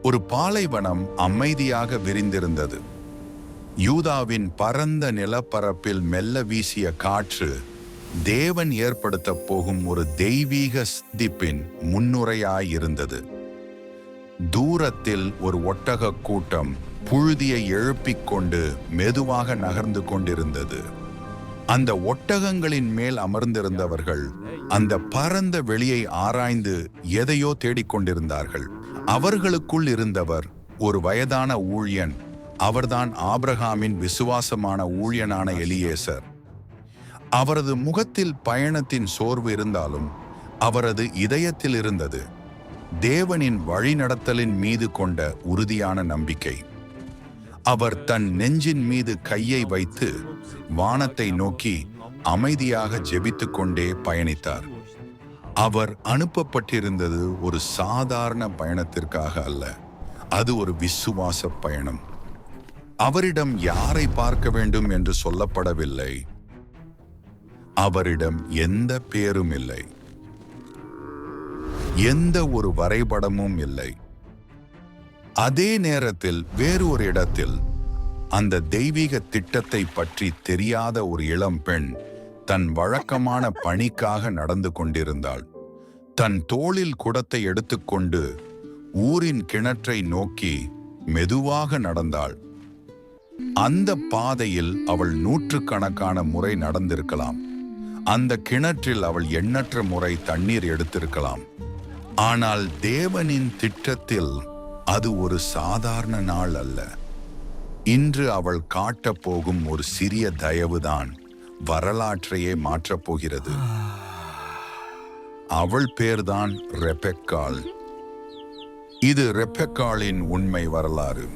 ஒரு பாலைவனம் அமைதியாக விரிந்திருந்தது. யூதாவின் பரந்த நிலப்பரப்பில் மெல்ல வீசிய காற்று தேவன் ஏற்படுத்தப் போகும் ஒரு தெய்வீக சந்திப்பின் முன்னுரையாயிருந்தது. தூரத்தில் ஒரு ஒட்டக கூட்டம் புழுதியை எழுப்பிக் கொண்டு மெதுவாக நகர்ந்து கொண்டிருந்தது. அந்த ஒட்டகங்களின் மேல் அமர்ந்திருந்தவர்கள் அந்த பரந்த வெளியை ஆராய்ந்து எதையோ தேடிக்கொண்டிருந்தார்கள். அவர்களுக்குள் இருந்தவர் ஒரு வயதான ஊழியன். அவர்தான் ஆபிரகாமின் விசுவாசமான ஊழியனான எலியேசர். அவரது முகத்தில் பயணத்தின் சோர்வு இருந்தாலும் அவரது இதயத்தில் இருந்தது தேவனின் வழிநடத்தலின் மீது கொண்ட உறுதியான நம்பிக்கை. அவர் தன் நெஞ்சின் மீது கையை வைத்து வானத்தை நோக்கி அமைதியாக ஜெபித்துக் கொண்டே பயணித்தார். அவர் அனுப்பப்பட்டிருந்தது ஒரு சாதாரண பயணத்திற்காக அல்ல, அது ஒரு விசுவாச பயணம். அவரிடம் யாரை பார்க்க வேண்டும் என்று சொல்லப்படவில்லை. அவரிடம் எந்த பேரும் இல்லை, எந்த ஒரு வரைபடமும் இல்லை. அதே நேரத்தில் வேறு ஒரு இடத்தில் அந்த தெய்வீக திட்டத்தை பற்றி தெரியாத ஒரு இளம் பெண் தன் வழக்கமான பணிக்காக நடந்து கொண்டிருந்தாள். தன் தோளில் குடத்தை எடுத்துக்கொண்டு ஊரின் கிணற்றை நோக்கி மெதுவாக நடந்தாள். அந்த பாதையில் அவள் நூற்றுக்கணக்கான முறை நடந்திருக்கலாம். அந்த கிணற்றில் அவள் எண்ணற்ற முறை தண்ணீர் எடுத்திருக்கலாம். ஆனால் தேவனின் திட்டத்தில் அது ஒரு சாதாரண நாள் அல்ல. இன்று அவள் காட்டப் போகும் ஒரு சிறிய தயவுதான் வரலாற்றையே மாற்றப் போகிறது. அவள் பேர்தான் ரெபெக்காள். இது ரெபெக்காளின் உண்மை வரலாறு.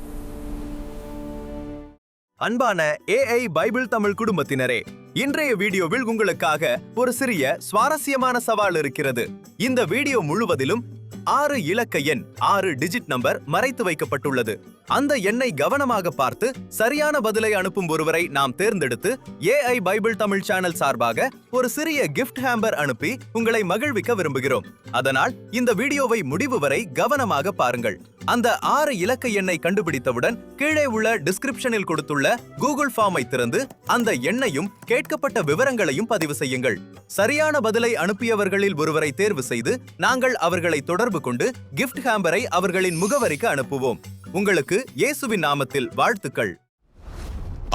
அன்பான ஏஐ பைபிள் தமிழ் குடும்பத்தினரே, இன்றைய வீடியோவில் உங்களுக்காக ஒரு சிறிய சுவாரஸ்யமான சவால் இருக்கிறது. இந்த வீடியோ முழுவதிலும் 6 இலக்க எண் 6 டிஜிட் நம்பர் மறைத்து வைக்கப்பட்டுள்ளது. அந்த எண்ணை கவனமாக பார்த்து சரியான பதிலை அனுப்பும் ஒருவரை நாம் தேர்ந்தெடுத்து ஏஐ பைபிள் தமிழ் சேனல் சார்பாக ஒரு சிறிய கிஃப்ட் ஹேம்பர் அனுப்பி உங்களை மகிழ்விக்க விரும்புகிறோம். அதனால் இந்த வீடியோவை முடிவு வரை கவனமாக பாருங்கள். அந்த 6 இலக்க எண்ணை கண்டுபிடித்தவுடன் கீழே உள்ள டிஸ்கிரிப்ஷனில் கொடுத்துள்ள கூகுள் ஃபார்மை திறந்து அந்த எண்ணையும் கேட்கப்பட்ட விவரங்களையும் பதிவு செய்யுங்கள். சரியான பதிலை அனுப்பியவர்களில் ஒருவரை தேர்வு செய்து நாங்கள் அவர்களை தொடர்பு கொண்டு கிஃப்ட் ஹேம்பரை அவர்களின் முகவரிக்கு அனுப்புவோம். உங்களுக்கு இயேசுவின் நாமத்தில் வாழ்த்துக்கள்.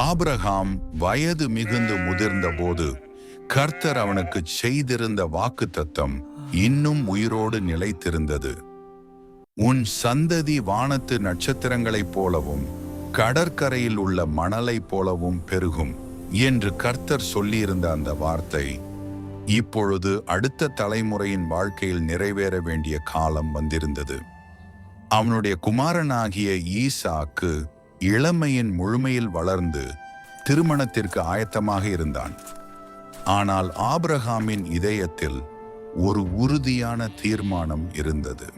ஆபிரகாம் வயது மிகுந்து முதிர்ந்த போது கர்த்தர் அவனுக்கு செய்திருந்த வாக்குத்தத்தம் இன்னும் உயிரோடு நிலைத்திருந்தது. உன் சந்ததி வானத்து நட்சத்திரங்களைப் போலவும் கடற்கரையில் உள்ள மணலைப் போலவும் பெருகும் என்று கர்த்தர் சொல்லியிருந்த அந்த வார்த்தை இப்பொழுது அடுத்த தலைமுறையின் வாழ்க்கையில் நிறைவேற வேண்டிய காலம் வந்திருந்தது. அவனுடைய குமாரனாகிய ஈசாக்கு இளமையின் முழுமையில் வளர்ந்து திருமணத்திற்கு ஆயத்தமாக இருந்தான். ஆனால் ஆபிரகாமின் இதயத்தில் ஒரு உறுதியான தீர்மானம் இருந்தது.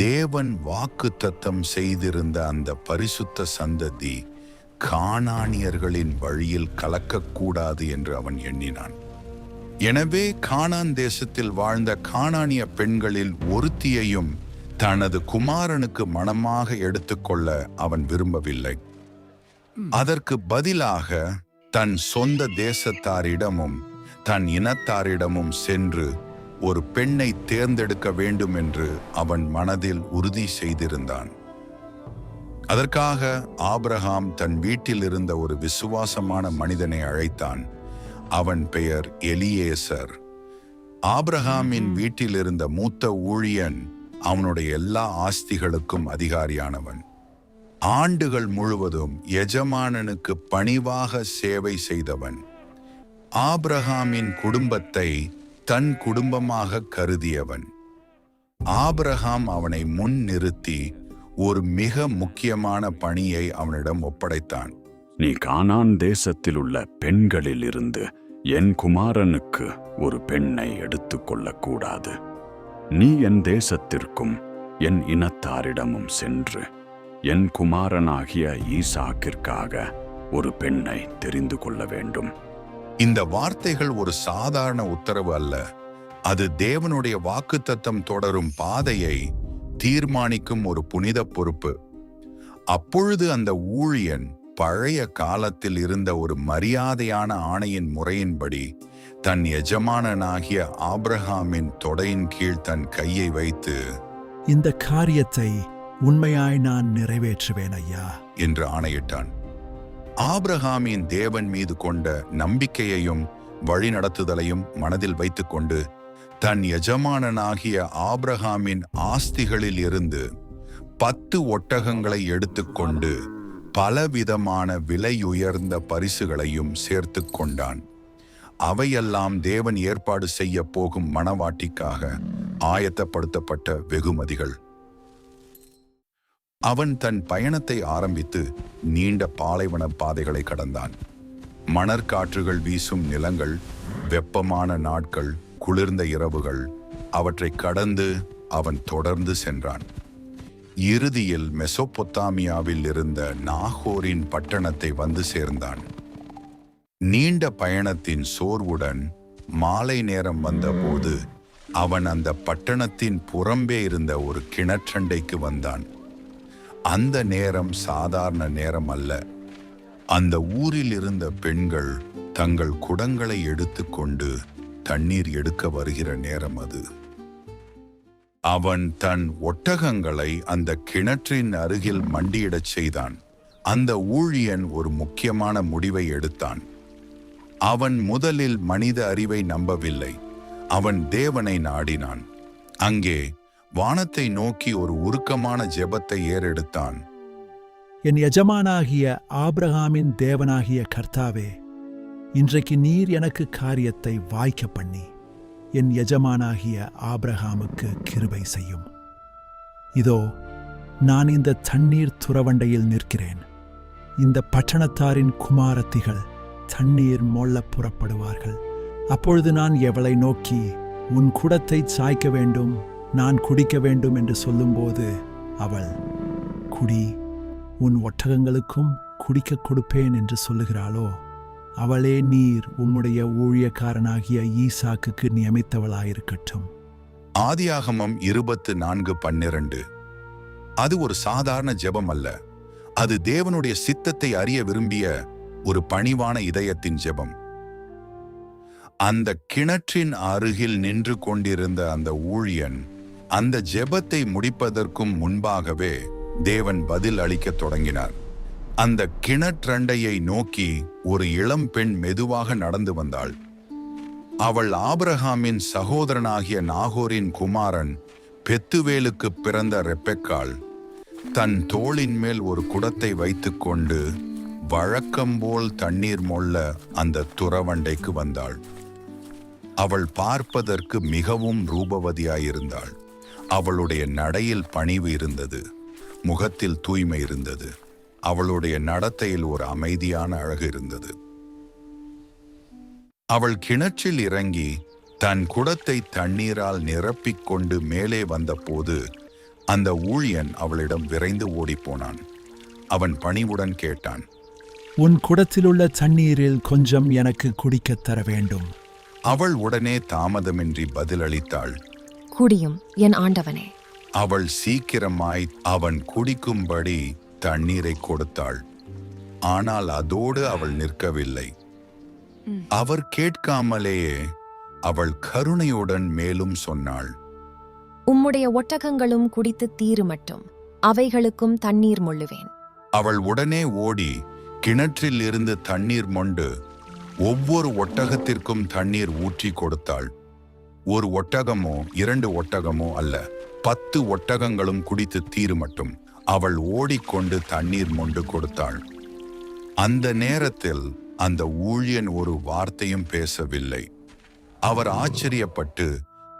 தேவன் வாக்குத்தத்தம் செய்திருந்த அந்த பரிசுத்த சந்ததி கானானியர்களின் வழியில் கலக்கக்கூடாது என்று அவன் எண்ணினான். எனவே கானான் தேசத்தில் வாழ்ந்த கானானிய பெண்களில் ஒருத்தியையும் தனது குமாரனுக்கு மணமாக எடுத்துக்கொள்ள அவன் விரும்பவில்லை. அதற்கு பதிலாக தன் சொந்த தேசத்தாரிடமும் தன் இனத்தாரிடமும் சென்று ஒரு பெண்ணை தேர்ந்தெடுக்க வேண்டும் என்று அவன் மனதில் உறுதி செய்திருந்தான். அதற்காக ஆபிரகாம் தன் வீட்டில் இருந்த ஒரு விசுவாசமான மனிதனை அழைத்தான். அவன் பெயர் எலியேசர். ஆபிரகாமின் வீட்டில் இருந்த மூத்த ஊழியன் அவனுடைய எல்லா ஆஸ்திகளுக்கும் அதிகாரியானவன். ஆண்டுகள் முழுவதும் எஜமானனுக்கு பணிவாக சேவை செய்தவன். ஆபிரகாமின் குடும்பத்தை தன் குடும்பமாக கருதியவன். ஆபிரகாம் அவனை முன் நிறுத்தி ஒரு மிக முக்கியமான பணியை அவனிடம் ஒப்படைத்தான். நீ கானான் தேசத்தில் உள்ள பெண்களில் இருந்து என் குமாரனுக்கு ஒரு பெண்ணை எடுத்துக்கொள்ளக்கூடாது. நீ என் தேசத்திற்கும் என் இனத்தாரிடமும் சென்று என் குமாரனாகிய ஈசாக்கிற்காக ஒரு பெண்ணை தெரிந்து கொள்ள வேண்டும். இந்த வார்த்தைகள் ஒரு சாதாரண உத்தரவு அல்ல. அது தேவனுடைய வாக்குத்தத்தம் தொடரும் பாதையை தீர்மானிக்கும் ஒரு புனித பொறுப்பு. அப்பொழுது அந்த ஊழியன் பழைய காலத்தில் இருந்த ஒரு மரியாதையான ஆணையின் முறையின்படி தன் எஜமானனாகிய ஆபிரகாமின் தொடையின் கீழ் தன் கையை வைத்து, இந்த காரியத்தை உண்மையாய் நான் நிறைவேற்றுவேன் ஐயா என்று ஆணையிட்டான். ஆபிரகாமின் தேவன் மீது கொண்ட நம்பிக்கையையும் வழிநடத்துதலையும் மனதில் வைத்துக்கொண்டு தன் எஜமானனாகிய ஆபிரகாமின் ஆஸ்திகளில் இருந்து 10 ஒட்டகங்களை எடுத்துக்கொண்டு பலவிதமான விலையுயர்ந்த பரிசுகளையும் சேர்த்து கொண்டான். அவையெல்லாம் தேவன் ஏற்பாடு செய்ய போகும் மணவாட்டிக்காக ஆயத்தப்படுத்தப்பட்ட வெகுமதிகள். அவன் தன் பயணத்தை ஆரம்பித்து நீண்ட பாலைவன பாதைகளை கடந்தான். மணற்காற்றுகள் வீசும் நிலங்கள், வெப்பமான நாட்கள், குளிர்ந்த இரவுகள், அவற்றை கடந்து அவன் தொடர்ந்து சென்றான். இறுதியில் மெசொப்பொத்தாமியாவில் இருந்த நாகோரின் பட்டணத்தை வந்து சேர்ந்தான். நீண்ட பயணத்தின் சோர்வுடன் மாலை நேரம் வந்தபோது அவன் அந்த பட்டணத்தின் புறம்பே இருந்த ஒரு கிணற்றண்டைக்கு வந்தான். அந்த நேரம் சாதாரண நேரம் அல்ல. அந்த ஊரில் இருந்த பெண்கள் தங்கள் குடங்களை எடுத்துக்கொண்டு தண்ணீர் எடுக்க வருகிற நேரம் அது. அவன் தன் ஒட்டகங்களை அந்த கிணற்றின் அருகில் மண்டியிடச் செய்தான். அந்த ஊழியன் ஒரு முக்கியமான முடிவை எடுத்தான். அவன் முதலில் மனித அறிவை நம்பவில்லை. அவன் தேவனை நாடினான். அங்கே வானத்தை நோக்கி ஒரு உருக்கமான ஜெபத்தை ஏறெடுத்தான். என் எஜமானாகிய ஆபிரகாமின் தேவனாகிய கர்த்தாவே, இன்றைக்கு நீர் எனக்கு காரியத்தை வாய்க்க பண்ணி என் எஜமானாகிய ஆபிரகாமுக்கு கிருபை செய்யும். இதோ நான் இந்த தண்ணீர் துறவண்டையில் நிற்கிறேன். இந்த பட்டணத்தாரின் குமாரத்திகள் தண்ணீர் மொள்ள புறப்படுவார்கள். அப்பொழுது நான் எவளை நோக்கி உன் குடத்தை சாய்க்க வேண்டும், நான் குடிக்க வேண்டும் என்று சொல்லும்போது அவள், குடி, உன் ஒட்டகங்களுக்கும் குடிக்க கொடுப்பேன் என்று சொல்லுகிறாளோ, அவளே நீர் உம்முடைய ஊழியக்காரனாகிய ஈசாக்குக்கு நியமித்தவளாயிருக்கட்டும். ஆதியாகமம் 24:12. அது ஒரு சாதாரண ஜெபம் அல்ல. அது தேவனுடைய சித்தத்தை அறிய விரும்பிய ஒரு பணிவான இதயத்தின் ஜெபம். அந்த கிணற்றின் அருகில் நின்று கொண்டிருந்த அந்த ஊழியன் அந்த ஜெபத்தை முடிப்பதற்கும் முன்பாகவே தேவன் பதில் அளிக்கத் தொடங்கினார். அந்த கிணற்றண்டையை நோக்கி ஒரு இளம் பெண் மெதுவாக நடந்து வந்தாள். அவள் ஆபிரகாமின் சகோதரனாகிய நாகோரின் குமாரன் பெத்துவேலுக்கு பிறந்த ரெப்பெக்காள். தன் தோளின் மேல் ஒரு குடத்தை வைத்துக்கொண்டு வழக்கம்போல் தண்ணீர் மொள்ள அந்த துறவண்டைக்கு வந்தாள். அவள் பார்ப்பதற்கு மிகவும் ரூபவதியாயிருந்தாள். அவளுடைய நடையில் பணிவு இருந்தது, முகத்தில் தூய்மை இருந்தது, அவளுடைய நடத்தையில் ஒரு அமைதியான அழகு இருந்தது. அவள் கிணற்றில் இறங்கி தன் குடத்தை தண்ணீரால் நிரப்பிக்கொண்டு மேலே வந்தபோது அந்த ஊழியன் அவளிடம் விரைந்து ஓடிப்போனான். அவன் பணிவுடன் கேட்டான், உன் குடத்திலுள்ள தண்ணீரில் கொஞ்சம் எனக்கு குடிக்கத் தர வேண்டும். அவள் உடனே தாமதமின்றி பதிலளித்தாள், குடியும் என் ஆண்டவனே. அவள் சீக்கிரமாய் அவன் குடிக்கும்படி தண்ணீரை கொடுத்தாள். ஆனால் அதோடு அவள் நிற்கவில்லை. அவர் கேட்காமலேயே அவள் கருணையுடன் மேலும் சொன்னாள், உம்முடைய ஒட்டகங்களும் குடித்து தீருமட்டும், அவைகளுக்கும் தண்ணீர் மொள்ளுவேன். அவள் உடனே ஓடி கிணற்றில் இருந்து தண்ணீர் மொண்டு ஒவ்வொரு ஒட்டகத்திற்கும் தண்ணீர் ஊற்றி கொடுத்தாள். ஒரு ஒட்டகமோ 2 ஒட்டகமோ அல்ல, 10 ஒட்டகங்களும் குடித்து தீருமட்டும் அவள் ஓடிக்கொண்டு தண்ணீர் மொண்டு கொடுத்தாள். அந்த நேரத்தில் அந்த ஊழியன் ஒரு வார்த்தையும் பேசவில்லை. அவர் ஆச்சரியப்பட்டு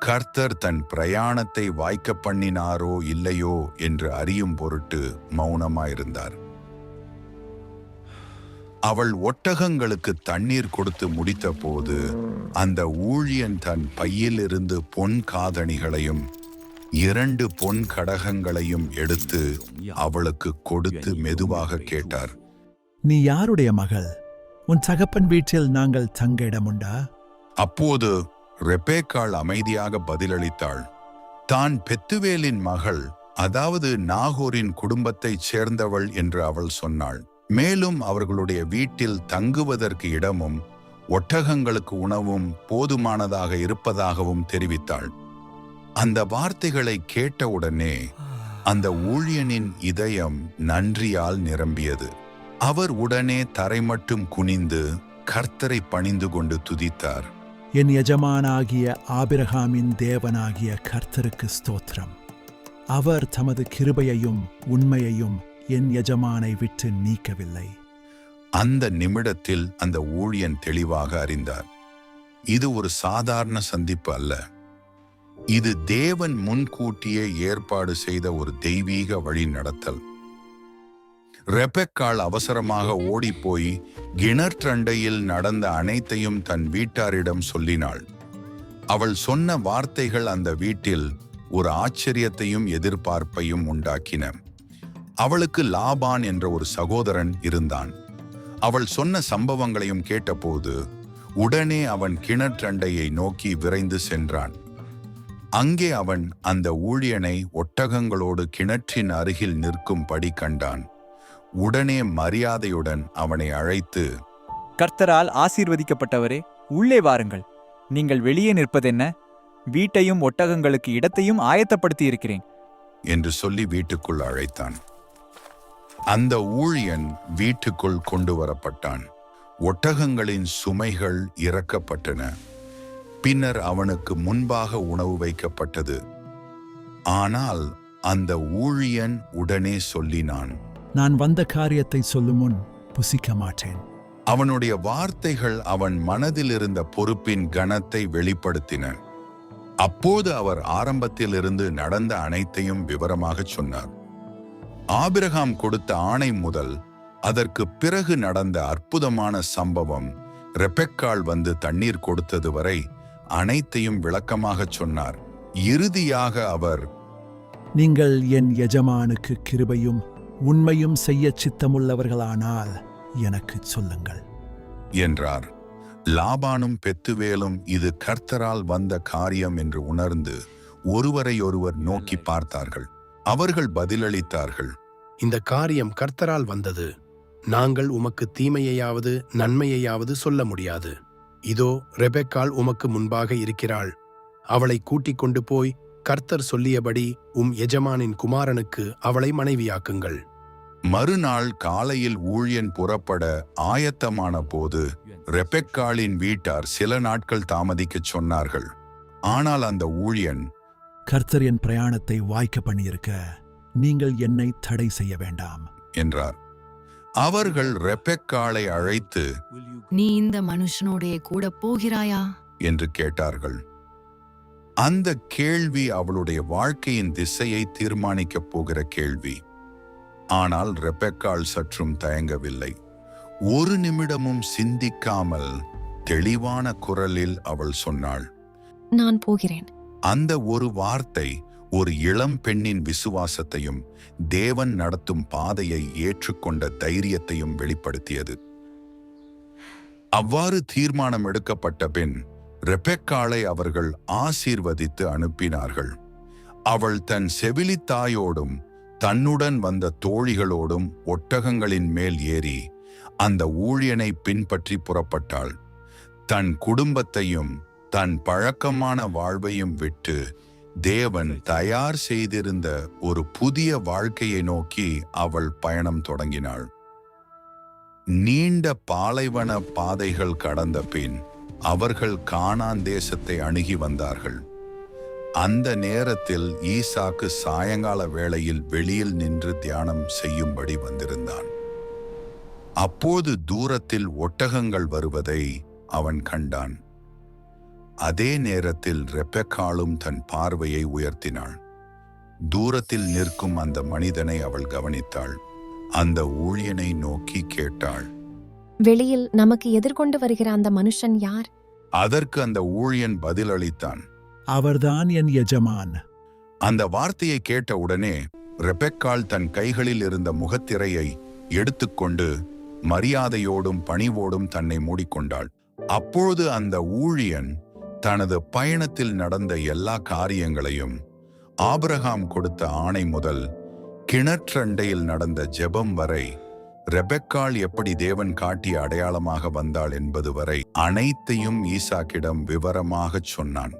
கர்த்தர் தன் பிரயாணத்தை வாய்க்க பண்ணினாரோ இல்லையோ என்று அறியும் பொருட்டு மௌனமாயிருந்தார். அவள் ஒட்டகங்களுக்கு தண்ணீர் கொடுத்து முடித்த போது அந்த ஊழியன் தன் பையிலிருந்து பொன் காதணிகளையும் 2 பொன் கடகங்களையும் எடுத்து அவளுக்கு கொடுத்து மெதுவாக கேட்டார், நீ யாருடைய மகள்? உன் தகப்பன் வீட்டில் நாங்கள் தங்க இடமுண்டா? அப்போது ரெப்பேக்காள் அமைதியாக பதிலளித்தாள், தான் பெத்துவேலின் மகள், அதாவது நாகோரின் குடும்பத்தைச் சேர்ந்தவள் என்று அவள் சொன்னாள். மேலும் அவர்களுடைய வீட்டில் தங்குவதற்கு இடமும் ஒட்டகங்களுக்கு உணவும் போதுமானதாக இருப்பதாகவும் தெரிவித்தாள். அந்த வார்த்தைகளை கேட்டவுடனே அந்த ஊழியனின் இதயம் நன்றியால் நிரம்பியது. அவர் உடனே தரை மட்டும் குனிந்து கர்த்தரை பணிந்து கொண்டு துதித்தார். என் எஜமானாகிய ஆபிரகாமின் தேவனாகிய கர்த்தருக்கு ஸ்தோத்திரம். அவர் தமது கிருபையையும் உண்மையையும் என் எஜமானை விட்டு நீக்கவில்லை. அந்த நிமிடத்தில் அந்த ஊழியன் தெளிவாக அறிந்தார், இது ஒரு சாதாரண சந்திப்பு அல்ல. இது தேவன் முன்கூட்டியே ஏற்பாடு செய்த ஒரு தெய்வீக வழி நடத்தல். ரெபெக்காள் அவசரமாக ஓடிப்போய் கிணற்றண்டையில் நடந்த அனைத்தையும் தன் வீட்டாரிடம் சொல்லினாள். அவள் சொன்ன வார்த்தைகள் அந்த வீட்டில் ஒரு ஆச்சரியத்தையும் எதிர்பார்ப்பையும் உண்டாக்கின. அவளுக்கு லாபான் என்ற ஒரு சகோதரன் இருந்தான். அவள் சொன்ன சம்பவங்களையும் கேட்டபோது உடனே அவன் கிணற்றண்டையை நோக்கி விரைந்து சென்றான். அங்கே அவன் அந்த ஊழியனை ஒட்டகங்களோடு கிணற்றின் அருகில் நிற்கும்படி கண்டான். உடனே மரியாதையுடன் அவனை அழைத்து, கர்த்தரால் ஆசீர்வதிக்கப்பட்டவரே, உள்ளே வாருங்கள். நீங்கள் வெளியே நிற்பதென்ன? வீட்டையும் ஒட்டகங்களுக்கு இடத்தையும் ஆயத்தப்படுத்தி இருக்கிறேன் என்று சொல்லி வீட்டுக்குள் அழைத்தான். அந்த ஊழியன் வீட்டுக்குள் கொண்டு வரப்பட்டான். ஒட்டகங்களின் சுமைகள் இறக்கப்பட்டன. பின்னர் அவனுக்கு முன்பாக உணவு வைக்கப்பட்டது. ஆனால் அந்த ஊழியன் உடனே சொல்லினான், நான் வந்த காரியத்தை சொல்லும் முன் புசிக்க மாட்டேன். அவனுடைய வார்த்தைகள் அவன் மனதில் இருந்த பொறுப்பின் கனத்தை வெளிப்படுத்தின. அப்போது அவர் ஆரம்பத்திலிருந்து நடந்த அனைத்தையும் விவரமாக சொன்னார். ஆபிரகாம் கொடுத்த ஆணை முதல் அதற்கு பிறகு நடந்த அற்புதமான சம்பவம், ரெபெக்காள் வந்து தண்ணீர் கொடுத்தது வரை அனைத்தையும் விளக்கமாக சொன்னார். இறுதியாக அவர், நீங்கள் என் எஜமானுக்கு கிருபையும் உண்மையும் செய்ய சித்தமுள்ளவர்களானால் எனக்கு சொல்லுங்கள் என்றார். லாபானும் பெத்துவேலும் இது கர்த்தரால் வந்த காரியம் என்று உணர்ந்து ஒருவரையொருவர் நோக்கி பார்த்தார்கள். அவர்கள் பதிலளித்தார்கள், இந்த காரியம் கர்த்தரால் வந்தது. நாங்கள் உமக்கு தீமையையாவது நன்மையையாவது சொல்ல முடியாது. இதோ ரெபெக்காள் உமக்கு முன்பாக இருக்கிறாள். அவளை கூட்டிக் கொண்டு போய் கர்த்தர் சொல்லியபடி எஜமானின் குமாரனுக்கு அவளை மனைவியாக்குங்கள். மறுநாள் காலையில் ஊழியன் புறப்பட ஆயத்தமான போது ரெபெக்காளின் வீட்டார் சில நாட்கள் தாமதிக்கச் சொன்னார்கள். ஆனால் அந்த ஊழியன், கர்த்தர் என் பிரயாணத்தை வாய்க்க பண்ணியிருக்க நீங்கள் என்னை தடை செய்ய வேண்டாம் என்றார். அவர்கள் ரெபெக்காளை அழைத்து, நீ இந்த மனுஷனோடே கூட போகிறாயா என்று கேட்டார்கள். அந்த கேள்வி அவளுடைய வாழ்க்கையின் திசையை தீர்மானிக்கப் போகிற கேள்வி. ஆனால் ரெபெக்காள் சற்றும் தயங்கவில்லை. ஒரு நிமிடமும் சிந்திக்காமல் தெளிவான குரலில் அவள் சொன்னாள், நான் போகிறேன். அந்த ஒரு வார்த்தை ஒரு இளம் பெண்ணின் விசுவாசத்தையும் தேவன் நடத்தும் பாதையை ஏற்றுக்கொண்ட தைரியத்தையும் வெளிப்படுத்தியது. அவ்வாறு தீர்மானம் எடுக்கப்பட்ட பின் ரெபெக்காளை அவர்கள் ஆசீர்வதித்து அனுப்பினார்கள். அவள் தன் செவிலித்தாயோடும் தன்னுடன் வந்த தோழிகளோடும் ஒட்டகங்களின் மேல் ஏறி அந்த ஊழியனை பின்பற்றி புறப்பட்டாள். தன் குடும்பத்தையும் தன் பழக்கமான வாழ்வையும் விட்டு தேவன் தயார் செய்திருந்த ஒரு புதிய வாழ்க்கையை நோக்கி அவள் பயணம் தொடங்கினாள். நீண்ட பாலைவன பாதைகள் கடந்த பின் அவர்கள் கானான் தேசத்தை அணுகி வந்தார்கள். அந்த நேரத்தில் ஈசாக்கு சாயங்கால வேளையில் வெளியில் நின்று தியானம் செய்யும்படி வந்திருந்தான். அப்போது தூரத்தில் ஒட்டகங்கள் வருவதை அவன் கண்டான். அதே நேரத்தில் ரெபெக்காளும் தன் பார்வையை உயர்த்தினாள். தூரத்தில் நிற்கும் அந்த மனிதனை அவள் கவனித்தாள். அந்த ஊழியனை நோக்கி கேட்டாள், வெளியில் நமக்கு எதிர்கொண்டு வருகிற அந்த மனுஷன் யார்? அதற்கு அந்த ஊழியன் பதிலளித்தான், அவர்தான் என் எஜமான். அந்த வார்த்தையை கேட்ட உடனே ரெபெக்காள் தன் கைகளில் இருந்த முகத்திரையை எடுத்துக்கொண்டு மரியாதையோடும் பணிவோடும் தன்னை மூடிக்கொண்டாள். அப்பொழுது அந்த ஊழியன் தனது பயணத்தில் நடந்த எல்லா காரியங்களையும் ஆபிரகாம் கொடுத்த ஆணை முதல் கிணற்றண்டையில் நடந்த ஜெபம் வரை, ரெபெக்காள் எப்படி தேவன் காட்டிய அடையாளமாக வந்தாள் என்பது வரை அனைத்தையும் ஈசாக்கிடம் விவரமாகச் சொன்னான்.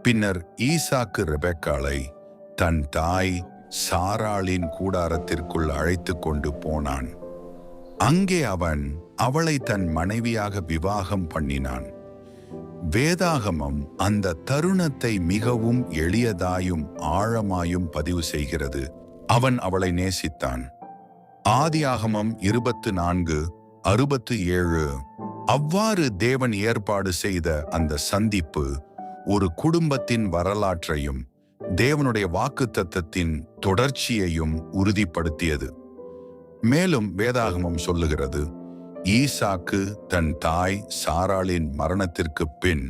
பின்னர் ஈசாக்கு ரெபெக்காளை தன் தாய் சாராளின் கூடாரத்திற்குள் அழைத்து கொண்டு போனான். அங்கே அவன் அவளை தன் மனைவியாக விவாகம் பண்ணினான். வேதாகமம் அந்த தருணத்தை மிகவும் எளியதாயும் ஆழமாயும் பதிவு செய்கிறது. அவன் அவளை நேசித்தான். ஆதியாகமம் 24:67. அவ்வாறு தேவன் ஏற்பாடு செய்த அந்த சந்திப்பு ஒரு குடும்பத்தின் வரலாற்றையும் தேவனுடைய வாக்குத்தத்தத்தின் தொடர்ச்சியையும் உறுதிப்படுத்தியது. மேலும் வேதாகமம் சொல்லுகிறது, ஈசாக்கு தன் தாய் சாராளின் மரணத்திற்கு பின்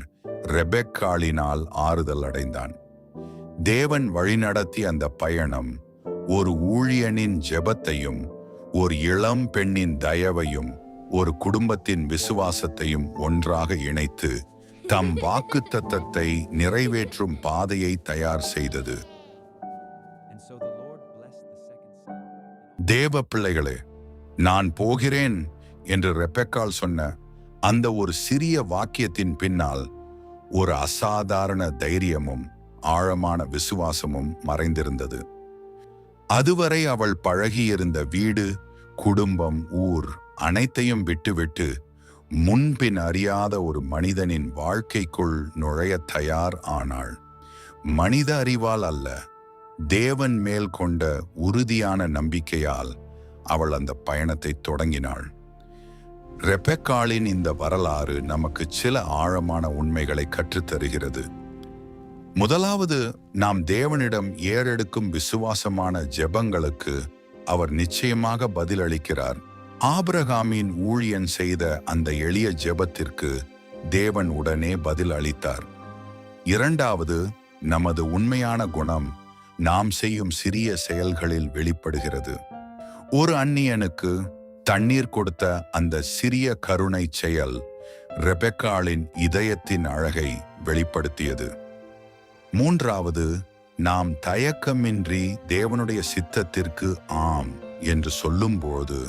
ரெபெக்காளினால் ஆறுதல் அடைந்தான். தேவன் வழிநடத்திய அந்த பயணம் ஒரு ஊழியனின் ஜெபத்தையும், ஒரு இளம் பெண்ணின் தயவையும், ஒரு குடும்பத்தின் விசுவாசத்தையும் ஒன்றாக இணைத்து தம் வாக்குத்தத்தத்தை நிறைவேற்றும் பாதையை தயார் செய்தது. தேவ பிள்ளைகளே, நான் போகிறேன் என்று ரெபெக்காள் சொன்ன அந்த ஒரு சிறிய வாக்கியத்தின் பின்னால் ஒரு அசாதாரண தைரியமும் ஆழமான விசுவாசமும் மறைந்திருந்தது. அதுவரை அவள் பழகியிருந்த வீடு, குடும்பம், ஊர் அனைத்தையும் விட்டுவிட்டு முன்பின் அறியாத ஒரு மனிதனின் வாழ்க்கைக்குள் நுழைய தயார் ஆனாள். மனித அறிவால் அல்ல, தேவன் மேல் கொண்ட உறுதியான நம்பிக்கையால் அவள் அந்த பயணத்தை தொடங்கினாள். ரெபெக்காளின் இந்த வரலாறு நமக்கு சில ஆழமான உண்மைகளை கற்றுத்தருகிறது. முதலாவது, நாம் தேவனிடம் ஏறெடுக்கும் விசுவாசமான ஜெபங்களுக்கு அவர் நிச்சயமாக பதிலளிக்கிறார். ஆபிரகாமின் ஊழியன் செய்த அந்த எளிய ஜெபத்திற்கு தேவன் உடனே பதில் அளித்தார். இரண்டாவது, நமது உண்மையான குணம் நாம் செய்யும் சிறிய செயல்களில் வெளிப்படுகிறது. ஒரு அந்நியனுக்கு தண்ணீர் கொடுத்த அந்த சிறிய கருணை செயல் ரெபெக்காளின் இதயத்தின் அழகை வெளிப்படுத்தியது. மூன்றாவது, நாம் தயக்கமின்றி தேவனுடைய சித்தத்திற்கு ஆம் என்று சொல்லும்போது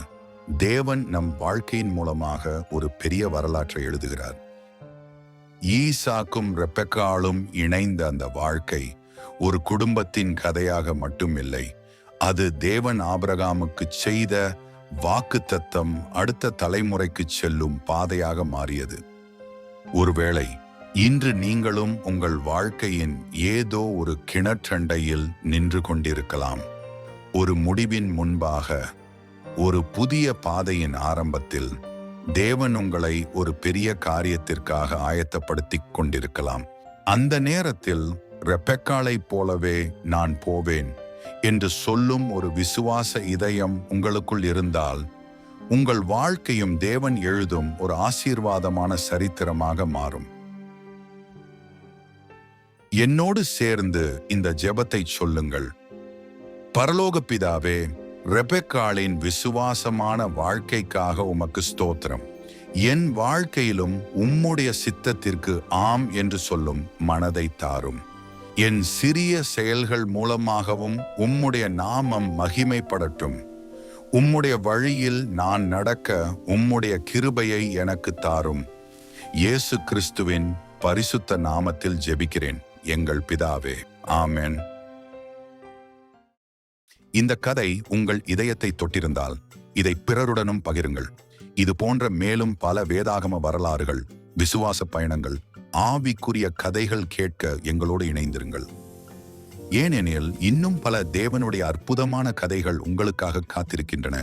தேவன் நம் வாழ்க்கையின் மூலமாக ஒரு பெரிய வரலாற்றை எழுதுகிறார். ஈசாக்கும் ரெபெக்காளும் இணைந்த அந்த வாழ்க்கை ஒரு குடும்பத்தின் கதையாக மட்டுமில்லை, அது தேவன் ஆபிரகாமுக்கு செய்த வாக்குத்தத்தம் அடுத்த தலைமுறைக்கு செல்லும் பாதையாக மாறியது. ஒருவேளை இன்று நீங்களும் உங்கள் வாழ்க்கையின் ஏதோ ஒரு கிணற்றண்டையில் நின்று கொண்டிருக்கலாம். ஒரு முடிவின் முன்பாக, ஒரு புதிய பாதையின் ஆரம்பத்தில் தேவன் உங்களை ஒரு பெரிய காரியத்திற்காக ஆயத்தப்படுத்திக் கொண்டிருக்கலாம். அந்த நேரத்தில் ரெபெக்காளைப் போலவே நான் போவேன் என்று சொல்லும் ஒரு விசுவாச இதயம் உங்களுக்குள் இருந்தால், உங்கள் வாழ்க்கையும் தேவன் எழுதும் ஒரு ஆசீர்வாதமான சரித்திரமாக மாறும். என்னோடு சேர்ந்து இந்த ஜெபத்தை சொல்லுங்கள். பரலோக பிதாவே, ரெபெக்காளின் விசுவாசமான வாழ்க்கைக்காக உமக்கு ஸ்தோத்திரம். என் வாழ்க்கையிலும் உம்முடைய சித்தத்திற்கு ஆம் என்று சொல்லும் மனதை தாரும். என் சிறிய செயல்கள் மூலமாகவும் உம்முடைய நாமம் மகிமைப்படட்டும். உம்முடைய வழியில் நான் நடக்க உம்முடைய கிருபையை எனக்கு தாரும். இயேசு கிறிஸ்துவின் பரிசுத்த நாமத்தில் ஜெபிக்கிறேன் எங்கள் பிதாவே, ஆமென். இந்த கதை உங்கள் இதயத்தை தொட்டிருந்தால் இதை பிறருடனும் பகிருங்கள். இது போன்ற மேலும் பல வேதாகம வரலாறுகள், விசுவாச பயணங்கள், ஆவிக்குரிய கதைகள் கேட்க எங்களோடு இணைந்திருங்கள். ஏனெனில் இன்னும் பல தேவனுடைய அற்புதமான கதைகள் உங்களுக்காக காத்திருக்கின்றன.